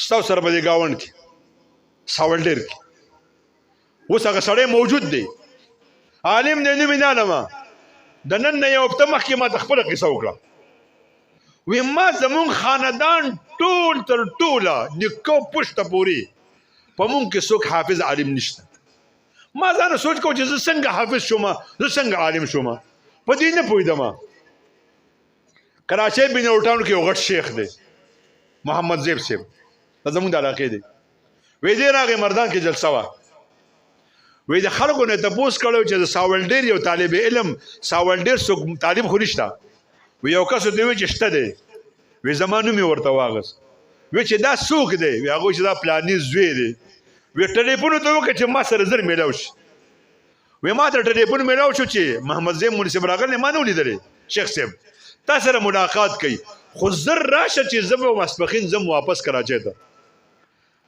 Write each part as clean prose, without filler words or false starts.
ستاسو سره په دې ګاونډ کې ساولډیر کې اوس هغه سړی موجود دی عالم دی نوم یې نه علمه د نن نه یو هفته مخکې ما ته خپله قصه وکړه وی ما زمونږ خاندان ټول تر ټوله نیکه پشته پورې په مونږ کې څوک حافظ عالم نشته ما ځانه سوچ کوم چې زه څنګه حافظ شوم زه څنګه عالم شوم په دې نه پوهېدم کراچۍ بین ټاون کې یو غټ شیخ دی محمد زیب صاحب دا زمونږ د علاقې دی وی دې راغی مردان کې جلسه وه وی د خلکو نه تپوس کړی چې د ساولډیر یو طالب علم ساولډیر څوک طالب خو نشته وی یو کس ورته وی چې شته دی وی زما نوم یې ورته واغست وی چې دا څوک دی وی هغه چې دا پلاني زوی دی وی ټلیفون ته وکړه چې ما سره زر میلاو شي وی ما ته ټلیفون میلاو شو چې محمد زیم مولوي صاحب راغلی ما نه ولیدلی شیخ صاحب تا سره ملاقات کوي خو زر راشه چې زه به ماسپښین ځم واپس کراچۍ ته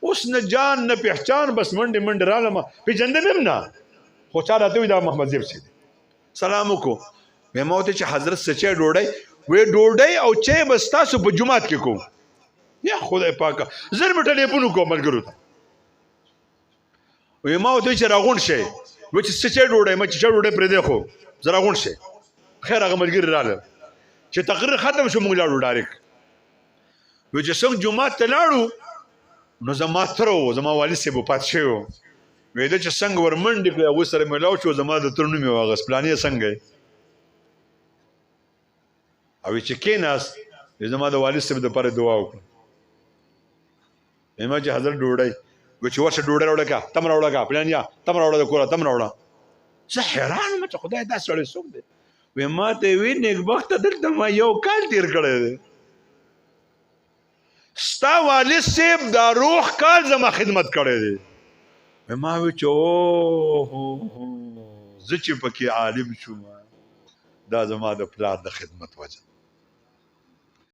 اوس نه جان نه پہچان بس منډې منډې رالم پېژندم هم نه خو چا راته وي دا محمد زیب صاحب سلام وکړو وی ما ورته چې حضرت څه چای ډوډۍ وی ډوډۍ او چای به ستاسو په جومات کې کوم یا خدای پاکه زر مې ټلیفون وکړو ملګرو ته وی ما ورته چې راغونډ شئ وی چې څه چای ډوډۍ ما چې چای ډوډۍ پرېږدی خو زه راغونډ شئ خیر هغه ملګري راغلل چې تقریر ختم شو موږ لاړو ډایرکټ وی چې څنګه جومات ته لاړو نو زما تره و زما والد صاحب وفات شوی و وی ده چې څنګه ور منډې کړې هغوی سره میلاو شو زما د تره نوم یې واغست پلانې څنګه یې او چې کېناست وی زما د والد صاحب دپاره دعا وکړه وی ما چې حضرت ډوډۍ وی چې ورشه ډوډۍ راوړه که تم راوړه که پلانیا تم راوړه د کوره تم راوړه زه حیران وم چې خدای دا سړی څوک دی وی ما ته وی نیکبخته دلته ما یو کال تېر کړی دی ستا والد صاحب دا روح کال زما خدمت کړی دی ما وی چې اوه زه چې پکې عالم شوم دا زما د پلار د خدمت وجه